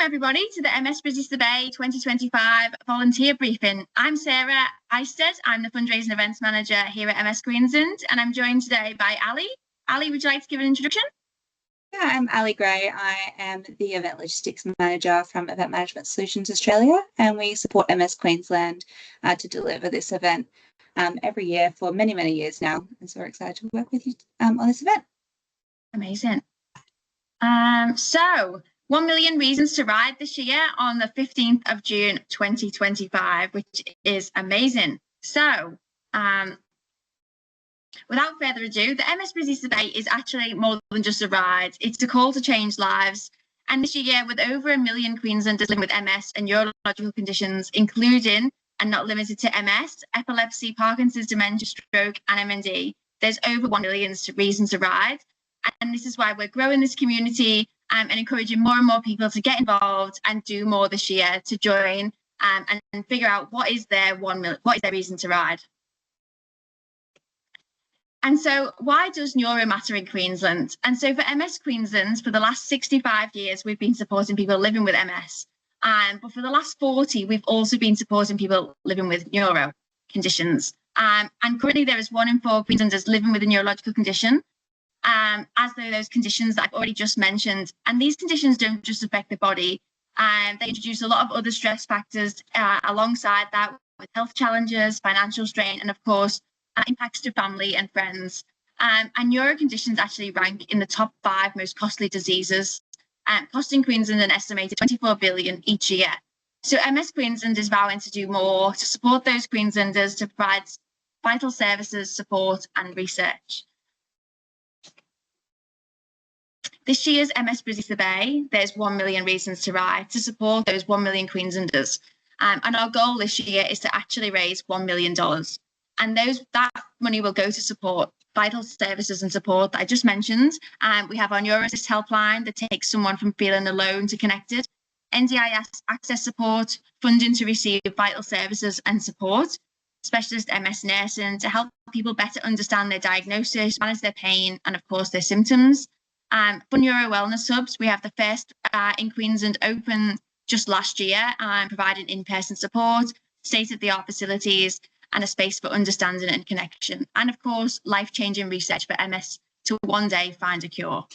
everybody to the MS Business Bay 2025 volunteer briefing. I'm Sarah Eisted. I'm the fundraising and events manager here at MS Queensland, and I'm joined today by Ali. Ali, would you like to give an introduction? Yeah, I'm Ali Gray. I am the event logistics manager from Event Management Solutions Australia, and we support MS Queensland to deliver this event every year for many, many years now. And so we're excited to work with you on this event. Amazing. So 1 million reasons to ride this year on the 15th of June 2025, which is amazing. So without further ado, the MS Business Bay is actually more than just a ride. It's a call to change lives. And this year, with over 1 million Queenslanders living with MS and neurological conditions, including and not limited to MS, epilepsy, Parkinson's, dementia, stroke, and MND, there's over 1 million reasons to ride. And this is why we're growing this community and encouraging more and more people to get involved and do more this year to join and figure out what is their reason to ride. And so why does neuro matter in Queensland? And so for MS Queensland, for the last 65 years, we've been supporting people living with MS. But for the last 40, we've also been supporting people living with neuro conditions. And currently there is 1 in 4 Queenslanders living with a neurological condition, as though those conditions that I've already just mentioned. And these conditions don't just affect the body. They introduce a lot of other stress factors alongside that, with health challenges, financial strain, and of course, impacts to family and friends. And neuro conditions actually rank in the top 5 most costly diseases, costing Queensland an estimated 24 billion each year. So MS Queensland is vowing to do more to support those Queenslanders to provide vital services, support, and research. This year's MS Business Bay, there's 1 million reasons to ride to support those 1 million Queenslanders. And our goal this year is to actually raise $1 million. And that money will go to support vital services and support that I just mentioned. We have our NeuroAssist helpline that takes someone from feeling alone to connected, NDIS access support, funding to receive vital services and support, specialist MS nursing to help people better understand their diagnosis, manage their pain, and of course their symptoms. For neuro wellness hubs, we have the first in Queensland open just last year, providing in-person support, state-of-the-art facilities, and a space for understanding and connection. And of course, life-changing research for MS to one day find a cure.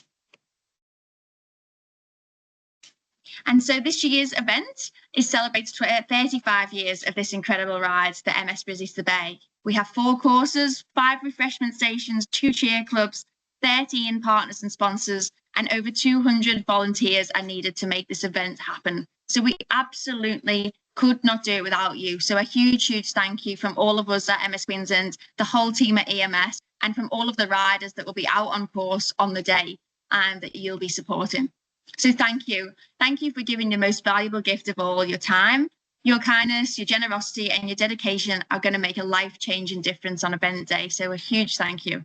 And so this year's event celebrates 35 years of this incredible ride, the MS Business Bay. We have 4 courses, 5 refreshment stations, 2 cheer clubs, 13 partners and sponsors, and over 200 volunteers are needed to make this event happen. So we absolutely could not do it without you. So a huge, huge thank you from all of us at MS Queensland, the whole team at EMS, and from all of the riders that will be out on course on the day and that you'll be supporting. So thank you. Thank you for giving the most valuable gift of all, your time. Your kindness, your generosity, and your dedication are going to make a life-changing difference on event day. So a huge thank you.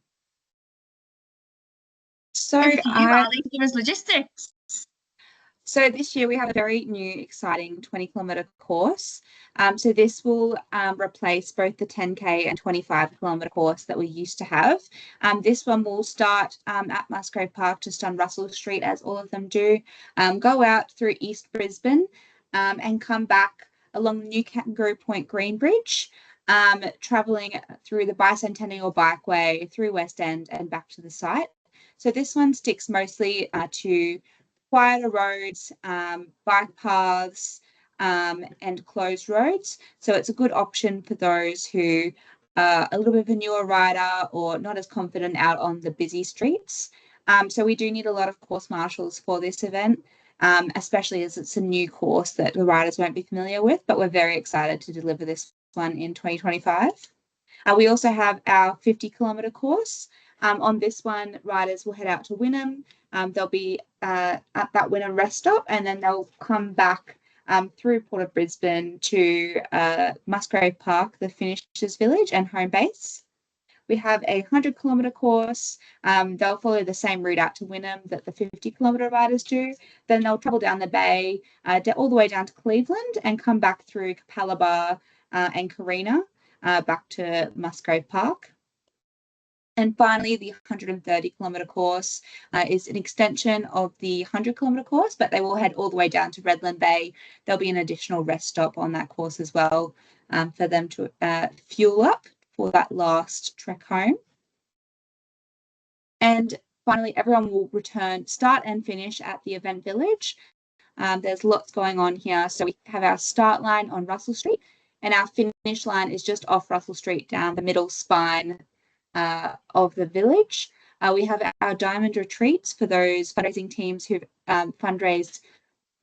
So Ali, give us logistics. So this year we have a very new, exciting 20-kilometre course. So this will replace both the 10K and 25-kilometre course that we used to have. This one will start at Musgrave Park, just on Russell Street, as all of them do. Go out through East Brisbane and come back along the New Kangaroo Point Green Bridge, travelling through the Bicentennial Bikeway, through West End and back to the site. So this one sticks mostly to quieter roads, bike paths, and closed roads. So it's a good option for those who are a little bit of a newer rider or not as confident out on the busy streets. So we do need a lot of course marshals for this event, especially as it's a new course that the riders won't be familiar with, but we're very excited to deliver this one in 2025. We also have our 50-kilometre course. On this one, riders will head out to Wynnum. They'll be at that Wynnum rest stop, and then they'll come back through Port of Brisbane to Musgrave Park, the finishers village and home base. We have a 100-kilometre course. They'll follow the same route out to Wynnum that the 50-kilometre riders do. Then they'll travel down the bay all the way down to Cleveland and come back through Capalaba and Carina back to Musgrave Park. And finally, the 130-kilometre course is an extension of the 100-kilometre course, but they will head all the way down to Redland Bay. There'll be an additional rest stop on that course as well for them to fuel up for that last trek home. And finally, everyone will start and finish at the event village. There's lots going on here. So we have our start line on Russell Street, and our finish line is just off Russell Street down the middle spine of the village. We have our diamond retreats for those fundraising teams who've fundraised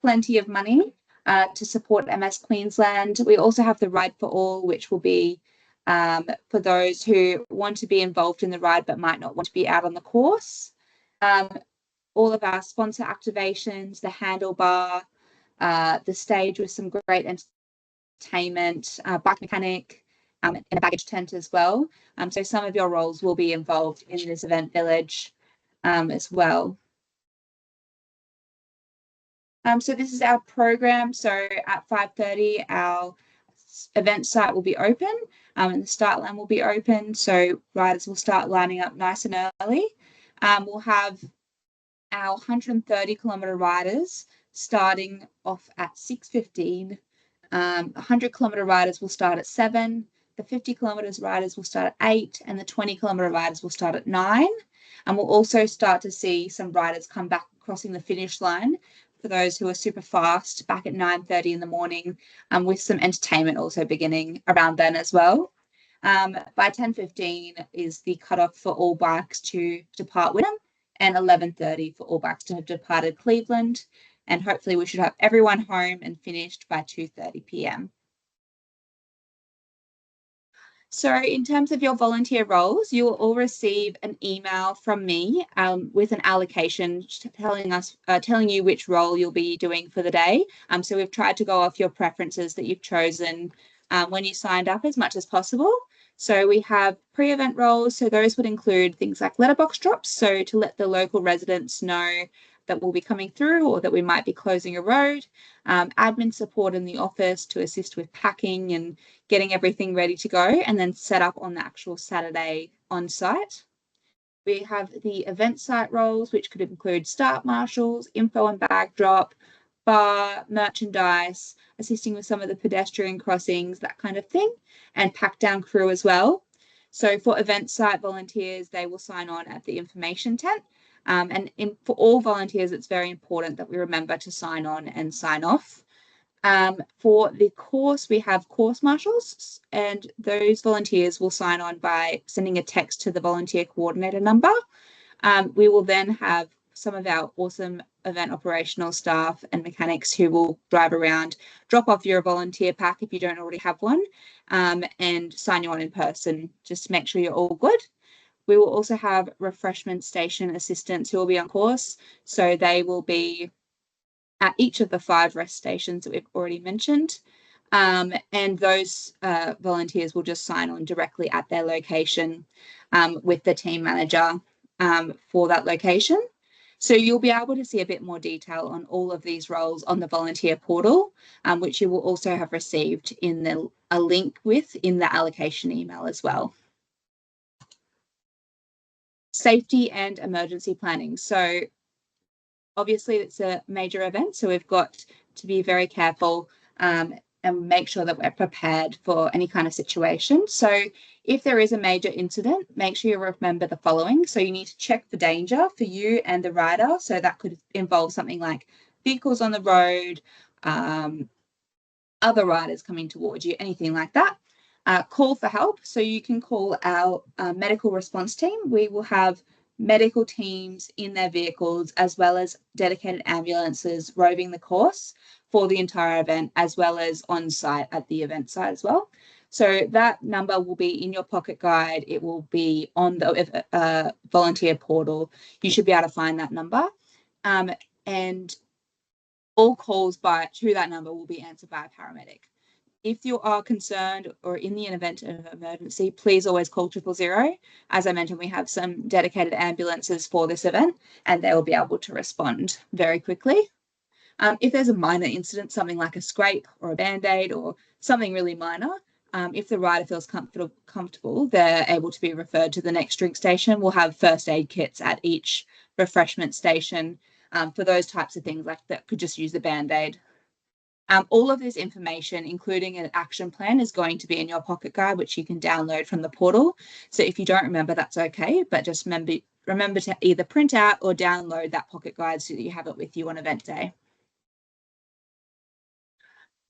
plenty of money to support MS Queensland. We also have the Ride for All, which will be for those who want to be involved in the ride but might not want to be out on the course. All of our sponsor activations, the handlebar, the stage with some great entertainment, bike mechanic, and a baggage tent as well. So some of your roles will be involved in this event village as well. So this is our program. So at 5:30, our event site will be open and the start line will be open. So riders will start lining up nice and early. We'll have our 130-kilometre riders starting off at 6:15. 100-kilometre riders will start at 7. The 50 kilometres riders will start at 8, and the 20-kilometre riders will start at 9. And we'll also start to see some riders come back crossing the finish line for those who are super fast back at 9:30 in the morning, with some entertainment also beginning around then as well. By 10:15 is the cutoff for all bikes to depart Wynnum, and 11:30 for all bikes to have departed Cleveland. And hopefully we should have everyone home and finished by 2:30 p.m. So in terms of your volunteer roles, you will all receive an email from me with an allocation telling you which role you'll be doing for the day. So we've tried to go off your preferences that you've chosen when you signed up as much as possible. So we have pre-event roles. So those would include things like letterbox drops. So to let the local residents know that we'll be coming through or that we might be closing a road, admin support in the office to assist with packing and getting everything ready to go, and then set up on the actual Saturday on site. We have the event site roles, which could include start marshals, info and bag drop, bar, merchandise, assisting with some of the pedestrian crossings, that kind of thing, and pack down crew as well. So for event site volunteers, they will sign on at the information tent. For all volunteers, it's very important that we remember to sign on and sign off. For the course, we have course marshals, and those volunteers will sign on by sending a text to the volunteer coordinator number. We will then have some of our awesome event operational staff and mechanics who will drive around, drop off your volunteer pack if you don't already have one, and sign you on in person just to make sure you're all good. We will also have refreshment station assistants who will be on course. So they will be at each of the 5 rest stations that we've already mentioned. And those volunteers will just sign on directly at their location with the team manager for that location. So you'll be able to see a bit more detail on all of these roles on the volunteer portal, which you will also have received in a link in the allocation email as well. Safety and emergency planning. So obviously it's a major event, so we've got to be very careful and make sure that we're prepared for any kind of situation. So if there is a major incident, make sure you remember the following. So you need to check the danger for you and the rider. So that could involve something like vehicles on the road, other riders coming towards you, anything like that. Call for help. So you can call our medical response team. We will have medical teams in their vehicles, as well as dedicated ambulances roving the course for the entire event, as well as on site at the event site as well. So that number will be in your pocket guide. It will be on the volunteer portal. You should be able to find that number. And all calls to that number will be answered by a paramedic. If you are concerned or in the event of emergency, please always call 000. As I mentioned, we have some dedicated ambulances for this event, and they will be able to respond very quickly. If there's a minor incident, something like a scrape or a Band-Aid or something really minor, if the rider feels comfortable, they're able to be referred to the next drink station. We'll have first aid kits at each refreshment station for those types of things, like that could just use the Band-Aid. All of this information, including an action plan, is going to be in your pocket guide, which you can download from the portal. So if you don't remember, that's okay, but just remember to either print out or download that pocket guide so that you have it with you on event day.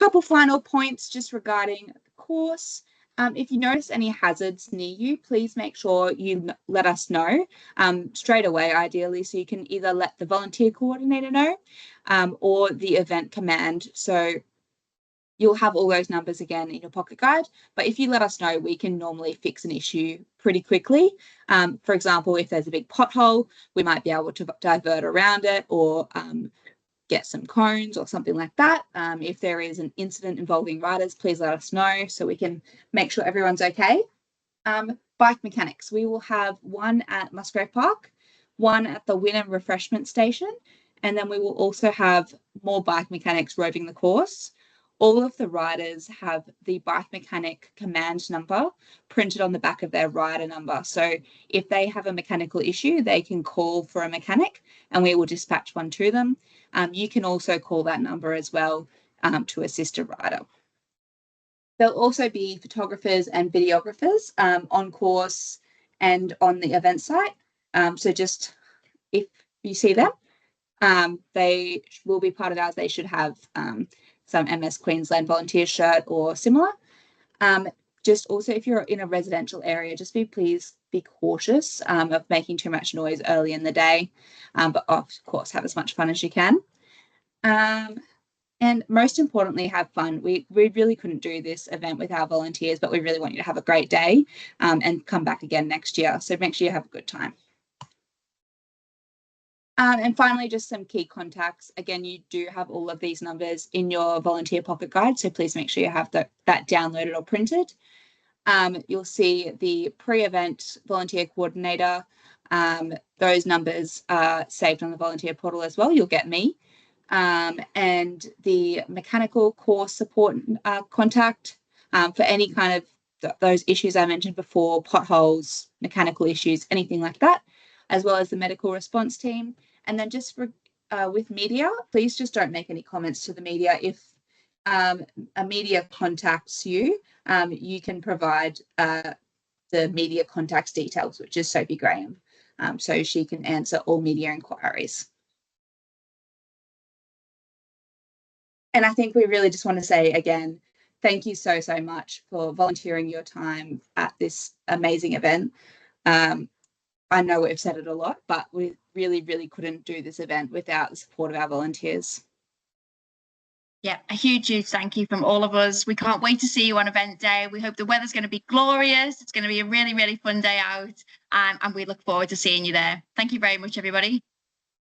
Couple final points just regarding the course. If you notice any hazards near you, please make sure you let us know straight away, ideally, so you can either let the volunteer coordinator know or the event command. So you'll have all those numbers again in your pocket guide, but if you let us know, we can normally fix an issue pretty quickly. For example, if there's a big pothole, we might be able to divert around it or get some cones or something like that. If there is an incident involving riders, please let us know so we can make sure everyone's okay. Bike mechanics. We will have one at Musgrave Park, one at the Wynnum refreshment station, and then we will also have more bike mechanics roving the course. All of the riders have the bike mechanic command number printed on the back of their rider number. So if they have a mechanical issue, they can call for a mechanic and we will dispatch one to them. You can also call that number as well to assist a rider. There'll also be photographers and videographers on course and on the event site. So just if you see them, they will be part of ours. They should have some MS Queensland volunteer shirt or similar. Just also, if you're in a residential area, just please be cautious of making too much noise early in the day, but of course have as much fun as you can. And most importantly, have fun. We really couldn't do this event with our volunteers, but we really want you to have a great day and come back again next year. So make sure you have a good time. And finally, just some key contacts. Again, you do have all of these numbers in your volunteer pocket guide, so please make sure you have that downloaded or printed. You'll see the pre-event volunteer coordinator. Those numbers are saved on the volunteer portal as well. You'll get me. And the mechanical course support contact for any kind of those issues I mentioned before, potholes, mechanical issues, anything like that, as well as the medical response team. And then just for, with media, please just don't make any comments to the media. If a media contacts you, you can provide the media contacts details, which is Sophie Graham, so she can answer all media inquiries. And I think we really just want to say again, thank you so much for volunteering your time at this amazing event. I know we've said it a lot, but we really couldn't do this event without the support of our volunteers. Yeah, a huge thank you from all of us. We can't wait to see you on event day. We hope the weather's going to be glorious. It's going to be a really fun day out, and we look forward to seeing you there. Thank you very much, everybody.